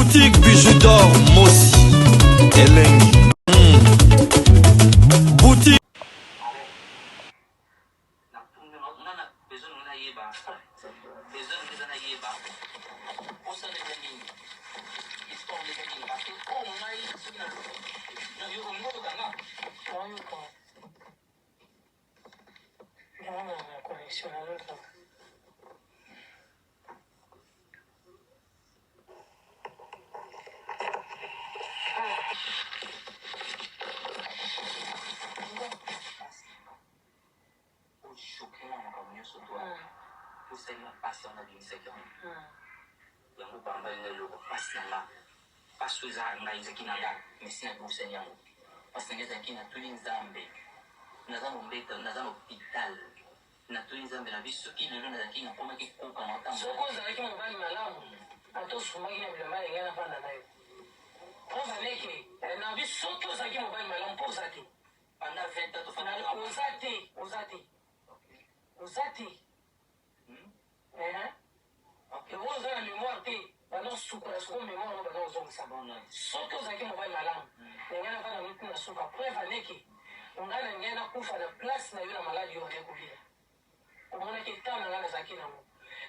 Boutique bijoux d'or Mossi Elengi. Boutique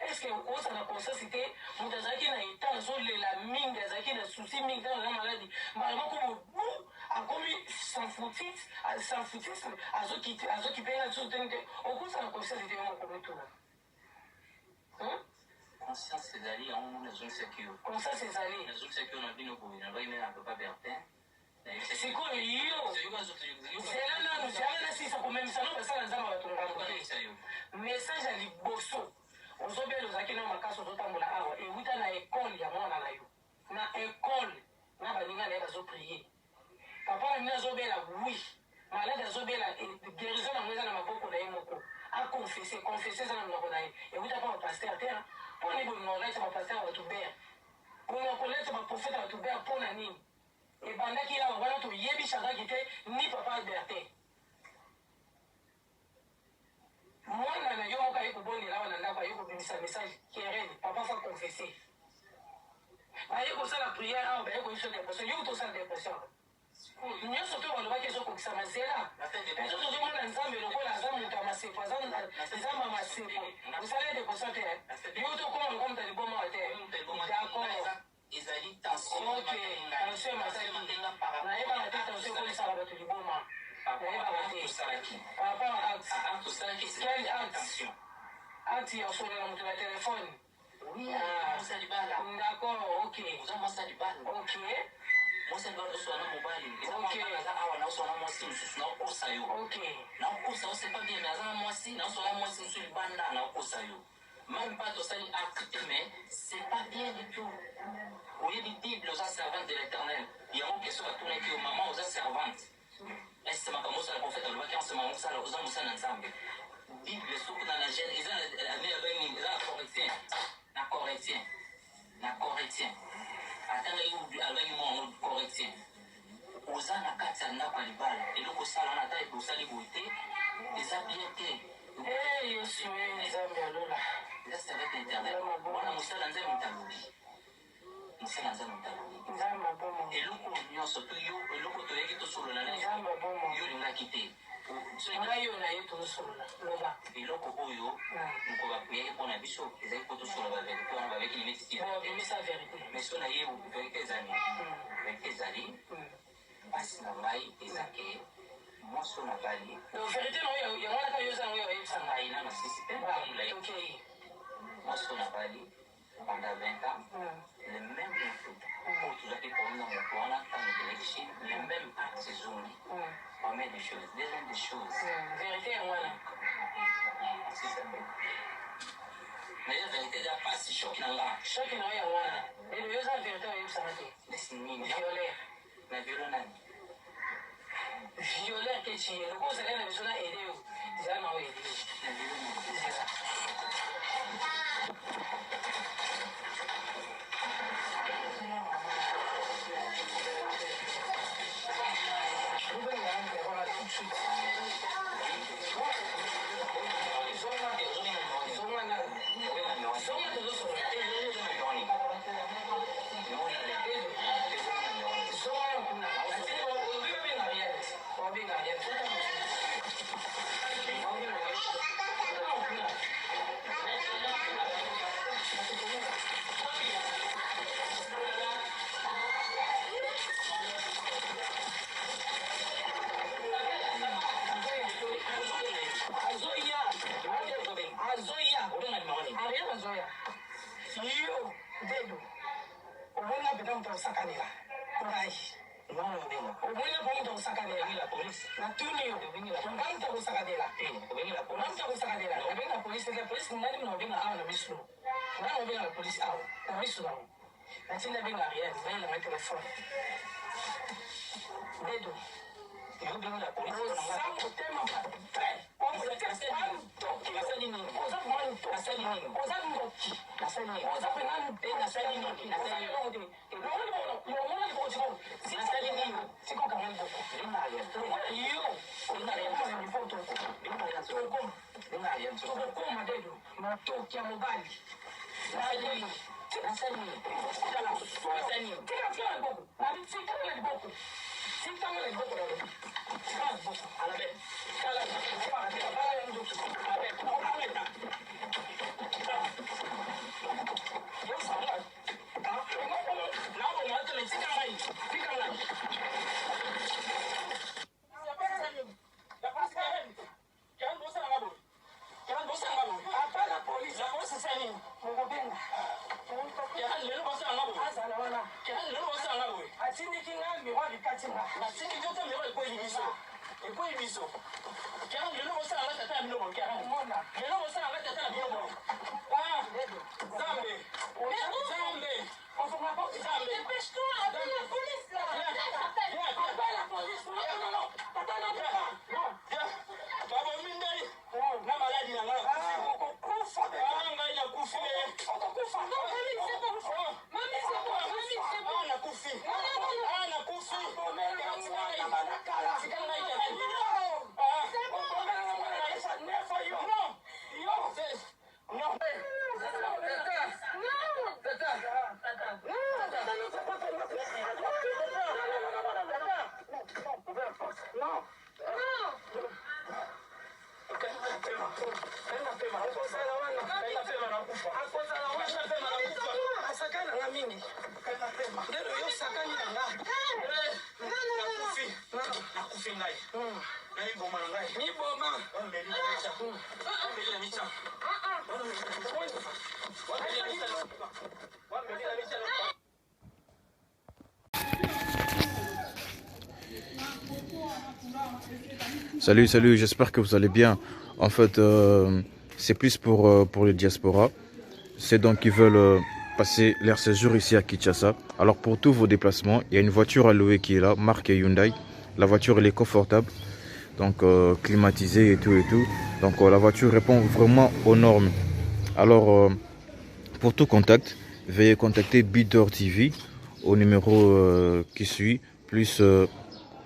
est-ce que on a conscience que mon désaki na état zo la mine désaki na souci mine dans la maladie malgré comme bout a commis sans foutisme à zo qui paye la chose on cause la conscience de on comme tout là conscience c'est d'aller en une zone sécure conscience c'est d'aller la zone sécure on a bien au bout on va y mettre un peu pas bertin c'est quoi yo c'est là nous jamais si ça comme même ça non ça nzama batunga message à liboso ozobela ozaki na makasi ozotambola awa ewuta na ekole ya mwana na yo na ekole na baninga na ye bazoprie papa na mina azobela wi malade azobela guérison nango eza na maboko na ye moko aconfesse eza na monoko na ye ewuta mpa bapaster te mpo nini bolinga koleta bapaster ya bato bere bolinga koleta baprofete ya bato bere mpo na nini ebandaki awa wana toyebisakaki te ni papa albertin mwana na yo moko aye kobondela wana ndako aye kobimisa message kerene papa fa confesse aye kosala priere awa baye koyiso depression yo tosala depression nyonso to balobaki ezokokisa mazela ezo tozomona nzambe lokola aza moto ya masepo aza nzambe ya masepo osala depression te yo tokoma lokola moto aliboma te d'accord ezali tension ok tension masaki nayebaka te tension ekolisaka bato liboma par rapport à quel acte il y a sur la téléphone? Oui, d'accord, ok. Ok. Même pas de salut acte, mais c'est pas bien du tout. Oui, la Bible aux servantes de l'éternel. Il y a une question à tourner qui est maman aux servantes. Est-ce que ma camoufle la prophète alobaki en ce moment ça la osant musa nzambe Bible soko na la gêne eza la correctien atanga yu alobaki mo correctien oza na kati ya ndako ya libala eloko osala wana ata ekosali boye te eza bien te yosuwe nzambe alola eza servete internet wana mosala nzambe motalobi mosala nzambe motalobi eloko nyonso to yo eloko toyeki tosolola na yo olingaki te ngai na ye tozosolola loba eloko oyo moko bakuyaki mpona biso ezali mpo tosolola baverité wana babeki limiti bimisa verité mais so na ye verité ezali verité ezali mpasi na ngai eza ke mwasi na bali verité na oyo yango wana ka yo eza yango oyebisa ngai na masisi te mwasi na bali pendant 20 ans le même moto oyo tozalaki komona moto wana ntango toleki chine le même acte ezongi première des choses deuxième des choses vérité yango wana c'est ça mais la vérité eza pasi choki na nga choki na oyo yango wana elo yo eza vérité oyebisaka te nesi nini violaire na violo nani violaire ke ci eloko ozali na biso na ede yo ezala na oyo ede yo na violo nani mpe moto akosakanela orai obonga mpo moto akosakanela natuni yo nga moto akosakanela moto akosakanela obenga polisi eke polisi nani mna obenga awa na miso nani obenga na polisi awa na miso nango natinda benga rien nayelanga telefone dedo oza motema oza ngoki oza tokokoma dedo matoki ya mobali Salut, j'espère que vous allez bien. En fait, c'est plus pour les diasporas. C'est donc qui veulent passer leur séjour ici à Kinshasa. Alors pour tous vos déplacements, il y a une voiture à louer qui est là, marque Hyundai. La voiture elle est confortable, donc climatisée et tout. Donc la voiture répond vraiment aux normes. Alors pour tout contact, veuillez contacter Bidor TV au numéro qui suit, plus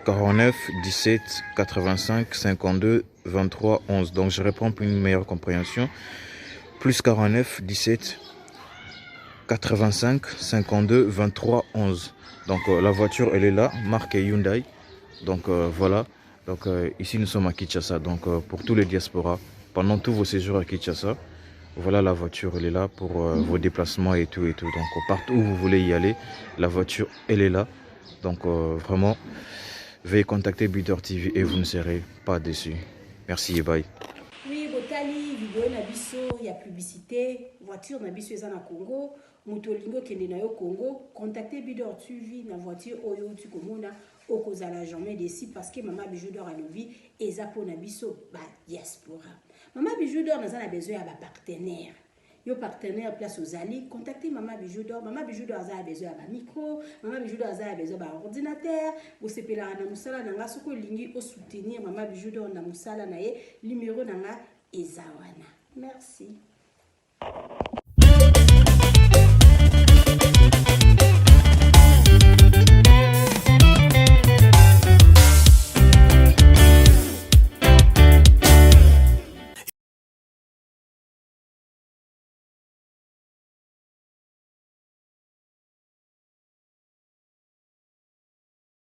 49 17 85 52 23 11. Donc je réponds pour une meilleure compréhension. Plus 49 17 85 52 23 11. Donc la voiture elle est là, marque Hyundai. Donc voilà. Donc ici nous sommes à Kinshasa. Donc pour tous les diasporas, pendant tous vos séjours à Kinshasa, voilà la voiture elle est là pour vos déplacements et tout. Donc partout où vous voulez y aller, la voiture elle est là. Donc vraiment, veuillez contacter Bidor TV et vous ne serez pas déçus. Merci et bye. Oui, Botali, vidéo na biso, il y a publicité, voiture na biso na Congo, Mutolingo kende na yo Congo, contactez Bidor TV na voiture oyo tu komona okozala jamais déçu parce que Maman Bijou d'or a levi et zapo na biso ba diaspora. Maman Bijou d'or na besoin ya ba partenaire. Yo partenaire place aux alliés, contactez Maman Bijou d'or. Maman Bijou d'or a besoin d'un micro, Maman Bijou d'or a besoin d'un ordinateur. Vous sepez la na musala nanga soko lingi au soutenir Maman Bijou d'or na musala na ye numéro nanga ezawana. Merci.